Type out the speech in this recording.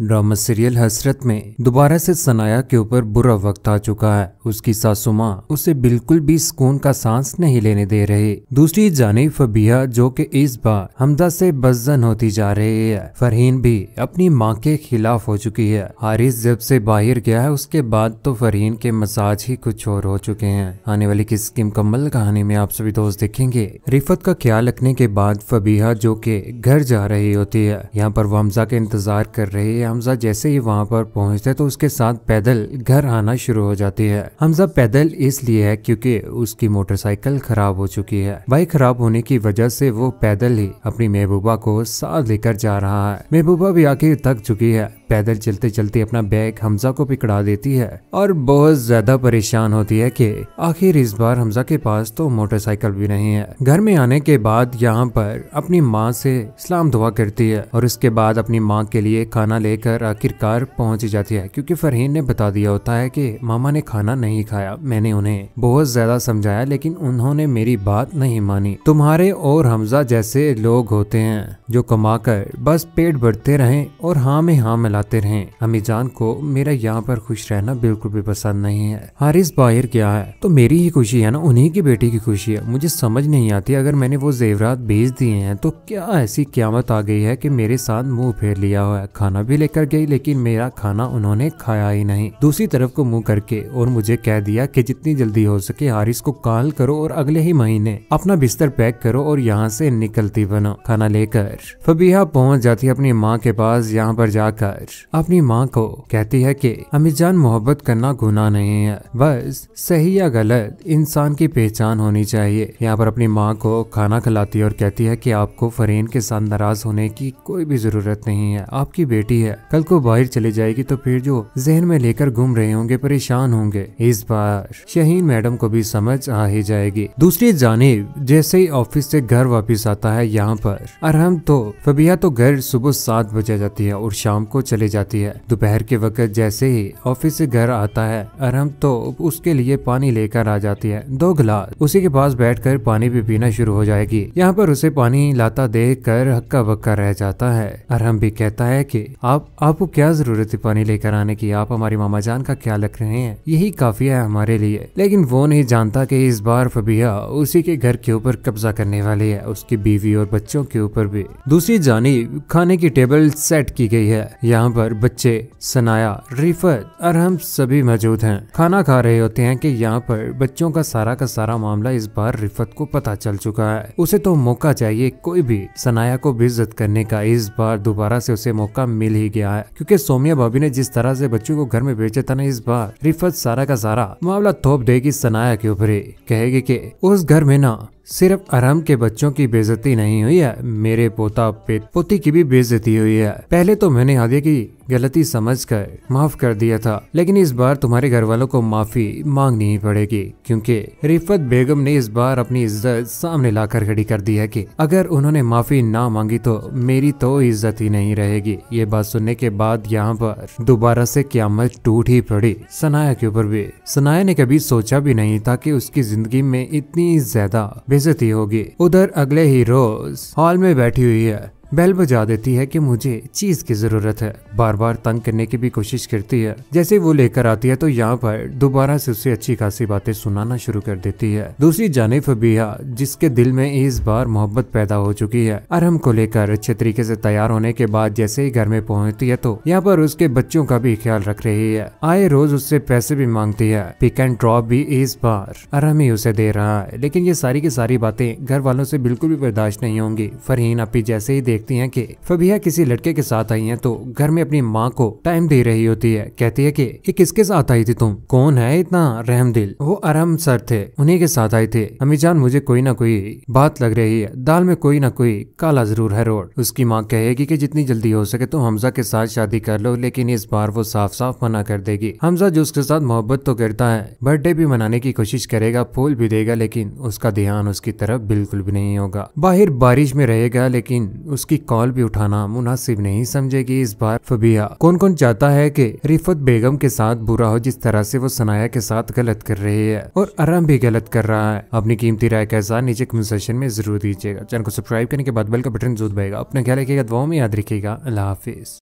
Drama serial हसरत में दोबारा से सनाया के ऊपर बुरा वक्त आ चुका है। उसकी सासू माँ उसे बिल्कुल भी सुकून का सांस नहीं लेने दे रही। दूसरी जानिब फबीहा जो कि इस बार हमजा से बज़्ज़न होती जा रही है। फरहीन भी अपनी माँ के खिलाफ हो चुकी है। हारिस जब से बाहर गया है उसके बाद तो फरहीन के मसाज ही कुछ और हो चुके हैं। आने वाली किस की मुकम्मल कहानी में आप सभी दोस्त देखेंगे। रिफत का ख्याल रखने के बाद फबीहा जो कि घर जा रही होती है, यहाँ पर वो हमजा के इंतजार कर रही है। हमजा जैसे ही वहाँ पर पहुँचते तो उसके साथ पैदल घर आना शुरू हो जाती है। हमजा पैदल इसलिए है क्योंकि उसकी मोटरसाइकिल खराब हो चुकी है। बाइक खराब होने की वजह से वो पैदल ही अपनी महबूबा को साथ लेकर जा रहा है। महबूबा भी आखिर थक चुकी है। पैदल चलते चलते अपना बैग हमजा को पकड़ा देती है और बहुत ज्यादा परेशान होती है कि आखिर इस बार हमजा के पास तो मोटरसाइकिल भी नहीं है। घर में आने के बाद यहाँ पर अपनी माँ से सलाम दुआ करती है और उसके बाद अपनी माँ के लिए खाना लेकर आखिरकार पहुंच जाती है, क्योंकि फरहीन ने बता दिया होता है कि मामा ने खाना नहीं खाया। मैंने उन्हें बहुत ज्यादा समझाया लेकिन उन्होंने मेरी बात नहीं मानी। तुम्हारे और हमजा जैसे लोग होते हैं जो कमाकर बस पेट भरते रहें और हाँ में हाँ मिलाते रहें। अम्मी जान को मेरा यहाँ पर खुश रहना बिल्कुल भी पसंद नहीं है। हारिस बाहर क्या है तो मेरी ही खुशी है ना, उन्हीं की बेटी की खुशी है। मुझे समझ नहीं आती अगर मैंने वो जेवरात भेज दिए हैं तो क्या ऐसी क्यामत आ गई है कि मेरे साथ मुंह फेर लिया हुआ है। खाना भी लेकर गई लेकिन मेरा खाना उन्होंने खाया ही नहीं। दूसरी तरफ को मुंह करके और मुझे कह दिया कि जितनी जल्दी हो सके हारिस को कॉल करो और अगले ही महीने अपना बिस्तर पैक करो और यहाँ से निकलती बनो। खाना लेकर फबीहा पहुँच जाती है अपनी माँ के पास। यहाँ पर जाकर अपनी माँ को कहती है कि अम्मी जान मोहब्बत करना गुनाह नहीं है, बस सही या गलत इंसान की पहचान होनी चाहिए। यहाँ पर अपनी माँ को खाना खिलाती है और कहती है कि आपको फरहीन के साथ नाराज होने की कोई भी जरूरत नहीं है। आपकी बेटी है, कल को बाहर चली जाएगी तो फिर जो जहन में लेकर घूम रहे होंगे, परेशान होंगे, इस बार शहीन मैडम को भी समझ आ ही जाएगी। दूसरी जानिब जैसे ही ऑफिस से घर वापस आता है यहाँ पर अरहम तो फबीहा तो घर सुबह 7 बजे जाती है और शाम को चले जाती है। दोपहर के वक्त जैसे ही ऑफिस से घर आता है अरहम तो उसके लिए पानी लेकर आ जाती है। 2 गिलास उसी के पास बैठकर पानी भी पीना शुरू हो जाएगी। यहाँ पर उसे पानी लाता देख कर हक्का बक्का रह जाता है। अरहम भी कहता है कि आपको क्या जरूरत है पानी लेकर आने की, आप हमारी मामा जान का ख्याल रख रहे हैं, यही काफी है हमारे लिए। लेकिन वो नहीं जानता कि इस बार फबीहा उसी के घर के ऊपर कब्जा करने वाली है, उसकी बीवी और बच्चों के ऊपर भी। दूसरी जानिब खाने की टेबल सेट की गई है। यहाँ पर बच्चे, सनाया, रिफत, अरहम सभी मौजूद हैं। खाना खा रहे होते हैं कि यहाँ पर बच्चों का सारा मामला इस बार रिफत को पता चल चुका है। उसे तो मौका चाहिए कोई भी सनाया को बेइज्जत करने का। इस बार दोबारा से उसे मौका मिल ही गया है, क्योंकि सोमिया भाभी ने जिस तरह से बच्चों को घर में भेजा था ना, इस बार रिफत सारा का सारा मामला थोप देगी सनाया के ऊपर ही। कहेगी कि उस घर में ना सिर्फ अरहम के बच्चों की बेइज्जती नहीं हुई है, मेरे पोता पोती की भी बेइज्जती हुई है। पहले तो मैंने हादिया की गलती समझकर माफ कर दिया था, लेकिन इस बार तुम्हारे घर वालों को माफी मांगनी ही पड़ेगी, क्योंकि रिफत बेगम ने इस बार अपनी इज्जत सामने लाकर खड़ी कर दी है कि अगर उन्होंने माफी ना मांगी तो मेरी तो इज्जत ही नहीं रहेगी। ये बात सुनने के बाद यहाँ पर दोबारा से क़यामत टूट ही पड़ी सनाया के ऊपर भी। सनाया ने कभी सोचा भी नहीं था कि उसकी जिंदगी में इतनी ज्यादा बेइज्जती होगी। उधर अगले ही रोज हॉल में बैठी हुई है, बेल बजा देती है कि मुझे चीज की जरूरत है। बार बार तंग करने की भी कोशिश करती है। जैसे वो लेकर आती है तो यहाँ पर दोबारा से उसे अच्छी खासी बातें सुनाना शुरू कर देती है। दूसरी जानिब फबीहा जिसके दिल में इस बार मोहब्बत पैदा हो चुकी है, अरहम को लेकर अच्छे तरीके से तैयार होने के बाद जैसे ही घर में पहुंचती है तो यहाँ पर उसके बच्चों का भी ख्याल रख रही है। आए रोज उससे पैसे भी मांगती है। पिक एंड ड्रॉप भी इस बार अरहम ही उसे दे रहा है, लेकिन ये सारी की सारी बातें घर वालों से बिल्कुल भी बर्दाश्त नहीं होंगी। फरहीन अपी जैसे ही देखती हैं कि फबीहा किसी लड़के के साथ आई हैं तो घर में अपनी माँ को टाइम दे रही होती है। कहती है कि ये किसके साथ आई थी, तुम कौन है इतना रहमदिल? वो अरहम सर थे, उन्हीं के साथ आई थे। अम्मी जान मुझे कोई ना कोई बात लग रही है, दाल में कोई ना कोई काला जरूर है रोड। उसकी माँ कहेगी कि जितनी जल्दी हो सके तो हमजा के साथ शादी कर लो, लेकिन इस बार वो साफ साफ मना कर देगी। हमजा जो उसके साथ मोहब्बत तो करता है, बर्थडे भी मनाने की कोशिश करेगा, फूल भी देगा, लेकिन उसका ध्यान उसकी तरफ बिल्कुल भी नहीं होगा। बाहर बारिश में रहेगा लेकिन उसकी कॉल भी उठाना मुनासिब नहीं समझेगी। इस बार फबीहा कौन कौन चाहता है कि रिफत बेगम के साथ बुरा हो जिस तरह से वो सनाया के साथ गलत कर रही है, और अरहम भी गलत कर रहा है। अपनी कीमती राय के साथ नीचे कमेंट सेक्शन में जरूर दीजिएगा। चैनल को सब्सक्राइब करने के बाद बेल का बटन जरूर दबाएगा। अपना ख्याल रखिएगा, दुआओं में याद रखिएगा। अल्लाह हाफिज।